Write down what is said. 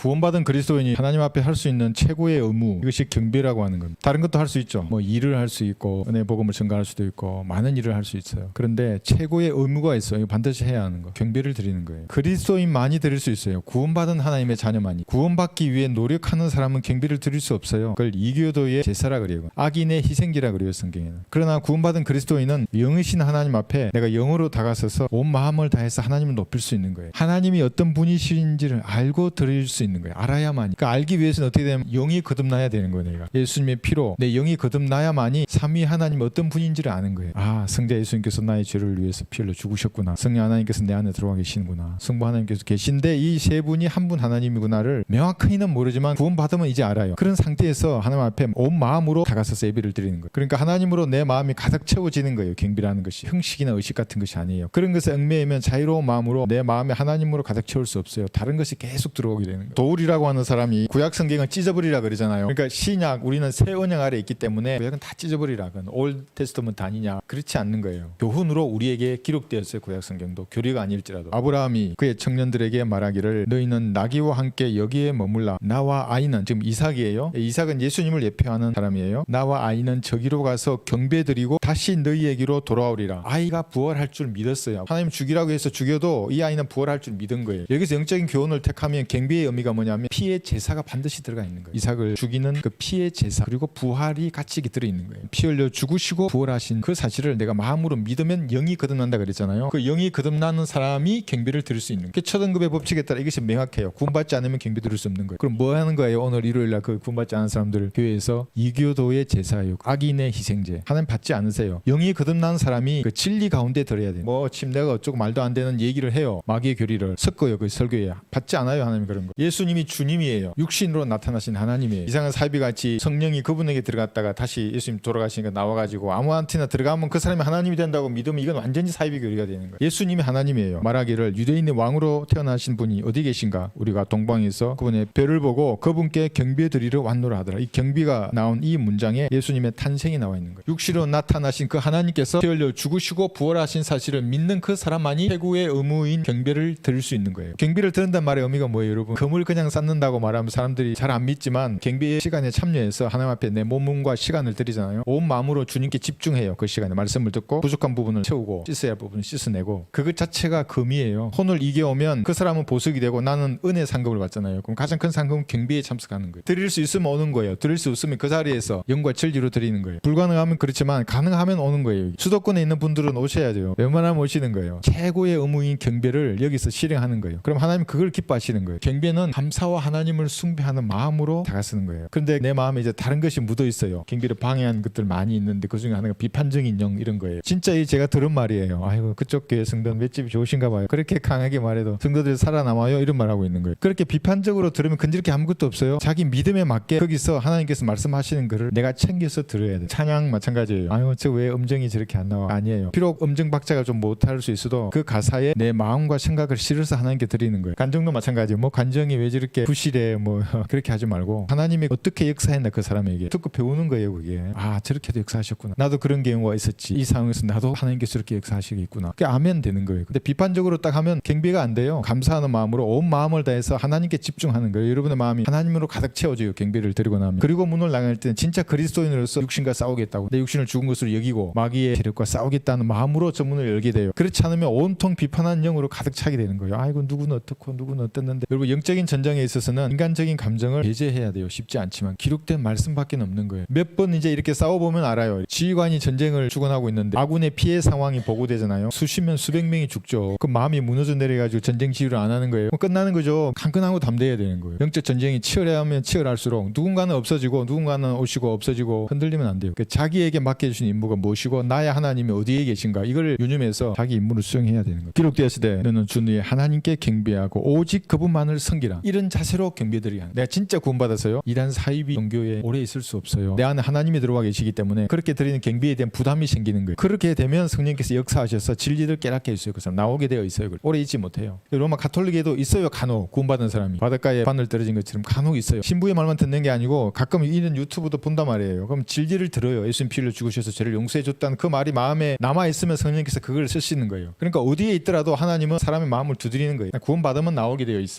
구원받은 그리스도인이 하나님 앞에 할 수 있는 최고의 의무, 이것이 경배라고 하는 겁니다. 다른 것도 할 수 있죠. 뭐 일을 할 수 있고 은혜 복음을 전가할 수도 있고 많은 일을 할 수 있어요. 그런데 최고의 의무가 있어요. 반드시 해야 하는 거. 경배를 드리는 거예요. 그리스도인만이 드릴 수 있어요. 구원받은 하나님의 자녀만이. 구원받기 위해 노력하는 사람은 경배를 드릴 수 없어요. 그걸 이교도의 제사라 그래요. 악인의 희생기라 그래요, 성경에는. 그러나 구원받은 그리스도인은 영이신 하나님 앞에 내가 영으로 다가서서 온 마음을 다해서 하나님을 높일 수 있는 거예요. 하나님이 어떤 분이신지를 알고 드릴 수 있는 거예요. 알아야만이. 그러니까 알기 위해서는 어떻게 되면 영이 거듭나야 되는 거예요. 내가. 예수님의 피로 내 영이 거듭나야만이 삼위 하나님 어떤 분인지를 아는 거예요. 아, 성자 예수님께서 나의 죄를 위해서 피 흘려 죽으셨구나. 성령 하나님께서 내 안에 들어와 계시는구나. 성부 하나님께서 계신데 이 세 분이 한 분 하나님이구나를 명확히는 모르지만 구원받으면 이제 알아요. 그런 상태에서 하나님 앞에 온 마음으로 다가서서 예배를 드리는 거예요. 그러니까 하나님으로 내 마음이 가득 채워지는 거예요. 경배라는 것이 형식이나 의식 같은 것이 아니에요. 그런 것에 얽매이면 자유로운 마음으로 내 마음에 하나님으로 가득 채울 수 없어요. 다른 것이 계속 들어오게 되는 거예요. 도울이라고 하는 사람이 구약 성경을 찢어버리라 그러잖아요. 그러니까 신약 우리는 새 언약 아래 있기 때문에 구약은 다 찢어버리라. 그건 올 테스트먼트 아니냐. 그렇지 않는 거예요. 교훈으로 우리에게 기록되었어요. 구약 성경도 교리가 아닐지라도. 아브라함이 그의 청년들에게 말하기를 너희는 나귀와 함께 여기에 머물라. 나와 아이는 지금 이삭이에요. 이삭은 예수님을 예표하는 사람이에요. 나와 아이는 저기로 가서 경배드리고 다시 너희에게로 돌아오리라. 아이가 부활할 줄 믿었어요. 하나님 죽이라고 해서 죽여도 이 아이는 부활할 줄 믿은 거예요. 여기서 영적인 교훈을 택하면 경배의 의미가 뭐냐면 피의 제사가 반드시 들어가 있는 거예요. 이삭을 죽이는 그 피의 제사 그리고 부활이 같이 들어있는 거예요. 피 흘려 죽으시고 부활하신 그 사실을 내가 마음으로 믿으면 영이 거듭난다 그랬잖아요. 그 영이 거듭나는 사람이 경배를 드릴 수 있는 거예요. 첫 언급의 법칙에 따라 이것이 명확해요. 구원받지 않으면 경배 드릴 수 없는 거예요. 그럼 뭐 하는 거예요? 오늘 일요일날 그 구원받지 않은 사람들 교회에서 이교도의 제사예요. 악인의 희생제. 하나님 받지 않으세요. 영이 거듭난 사람이 그 진리 가운데 들어야 돼요. 뭐 침대가 어쩌고 말도 안 되는 얘기를 해요. 마귀의 교리를 섞어요. 그 설교에. 받지 않아요. 하나님 그런 거. 예수님이 주님이에요. 육신으로 나타나신 하나님이에요. 이상한 사비같이 성령이 그분에게 들어갔다가 다시 예수님 돌아가시니까 나와가지고 아무한테나 들어가면 그 사람이 하나님이 된다고 믿으면 이건 완전히 사이비 교리가 되는 거예요. 예수님이 하나님이에요. 말하기를 유대인의 왕으로 태어나신 분이 어디 계신가? 우리가 동방에서 그분의 별을 보고 그분께 경배드리러 왔노라 하더라. 이 경비가 나온 이 문장에 예수님의 탄생이 나와 있는 거예요. 육신으로 나타나신 그 하나님께서 피 흘려 죽으시고 부활하신 사실을 믿는 그 사람만이 최고의 의무인 경배를 드릴 수 있는 거예요. 경배를 드린다는 말의 의미가 뭐예요, 여러분? 금을 그냥 쌓는다고 말하면 사람들이 잘 안 믿지만 경배의 시간에 참여해서 하나님 앞에 내 몸과 시간을 드리잖아요. 온 마음으로 주님께 집중해요. 그 시간에 말씀을 듣고 부족한 부분을 채우고 씻어야 할 부분을 씻어내고 그것 자체가 금이에요. 혼을 이겨오면 그 사람은 보석이 되고 나는 은혜 상급을 받잖아요. 그럼 가장 큰 상급은 경배에 참석하는 거예요. 드릴 수 있으면 오는 거예요. 드릴 수 없으면 그 자리에서 영과 진리로 드리는 거예요. 불가능하면 그렇지만 가능하면 오는 거예요. 수도권에 있는 분들은 오셔야 돼요. 웬만하면 오시는 거예요. 최고의 의무인 경배를 여기서 실행하는 거예요. 그럼 하나님 그걸 기뻐하시는 거예요. 경배는 감사와 하나님을 숭배하는 마음으로 다가서는 거예요. 그런데 내 마음에 이제 다른 것이 묻어 있어요. 경배를 방해하는 것들 많이 있는데 그 중에 하나가 비판적인 영 이런 거예요. 진짜 이 제가 들은 말이에요. 아이고 그쪽 교회 성도는 맷집이 좋으신가 봐요. 그렇게 강하게 말해도 성도들이 살아남아요. 이런 말하고 있는 거예요. 그렇게 비판적으로 들으면 건질 게 아무것도 없어요. 자기 믿음에 맞게 거기서 하나님께서 말씀하시는 거를 내가 챙겨서 들어야 돼. 찬양 마찬가지예요. 아유 저 왜 음정이 저렇게 안 나와? 아니에요. 비록 음정 박자가 좀 못할 수 있어도 그 가사에 내 마음과 생각을 실어서 하나님께 드리는 거예요. 간정도 마찬가지예요. 뭐 간정이 왜 저렇게 부실해 뭐 그렇게 하지 말고 하나님이 어떻게 역사했나 그 사람에게 듣고 배우는 거예요. 그게 아 저렇게도 역사하셨구나. 나도 그런 경우가 있었지. 이 상황에서 나도 하나님께서 저렇게 역사하시겠구나. 그게 아멘 되는 거예요. 근데 비판적으로 딱 하면 경배가 안 돼요. 감사하는 마음으로 온 마음을 다해서 하나님께 집중하는 거예요. 여러분의 마음이 하나님으로 가득 채워져요. 경배를 드리고 나면. 그리고 문을 나갈 때는 진짜 그리스도인으로서 육신과 싸우겠다고 내 육신을 죽은 것으로 여기고 마귀의 세력과 싸우겠다는 마음으로 저 문을 열게 돼요. 그렇지 않으면 온통 비판한 영으로 가득 차게 되는 거예요. 아이고 누구는 어떻고 누구는 어땠는데. 여러분 영적인 전쟁에 있어서는 인간적인 감정을 배제해야 돼요. 쉽지 않지만 기록된 말씀밖에 없는 거예요. 몇 번 이제 이렇게 싸워보면 알아요. 지휘관이 전쟁을 주관하고 있는데 아군의 피해 상황이 보고되잖아요. 수십 명 수백 명이 죽죠. 그 마음이 무너져 내려가지고 전쟁 지휘를 안 하는 거예요. 끝나는 거죠. 깐깐하고 담대해야 되는 거예요. 영적 전쟁이 치열하면 치열할수록 누군가는 없어지고 누군가는 오시고 없어지고 흔들리면 안 돼요. 자기에게 맡겨주신 임무가 무엇이고 나의 하나님이 어디에 계신가 이걸 유념해서 자기 임무를 수행해야 되는 거예요. 기록되었을 때 너는 주 너의 하나님께 경배하고 오직 그분만을 섬기라. 이런 자세로 경배드리야 하는. 내가 진짜 구원받아서요. 이란 사이비 종교에 오래 있을 수 없어요. 내 안에 하나님이 들어와 계시기 때문에 그렇게 드리는 경배에 대한 부담이 생기는 거예요. 그렇게 되면 성령께서 역사하셔서 진리를 깨닫게 해주세요. 그 사람 나오게 되어 있어요. 오래 있지 못해요. 로마 가톨릭에도 있어요. 간혹 구원받은 사람이 바닷가에 바늘 떨어진 것처럼 간혹 있어요. 신부의 말만 듣는 게 아니고 가끔 이런 유튜브도 본단 말이에요. 그럼 진리를 들어요. 예수님 피를 죽으셔서 죄를 용서해 줬다는 그 말이 마음에 남아 있으면 성령께서 그걸 쓰시는 거예요. 그러니까 어디에 있더라도 하나님은 사람의 마음을 두드리는 거예요. 구원받으면 나오게 되어 있어.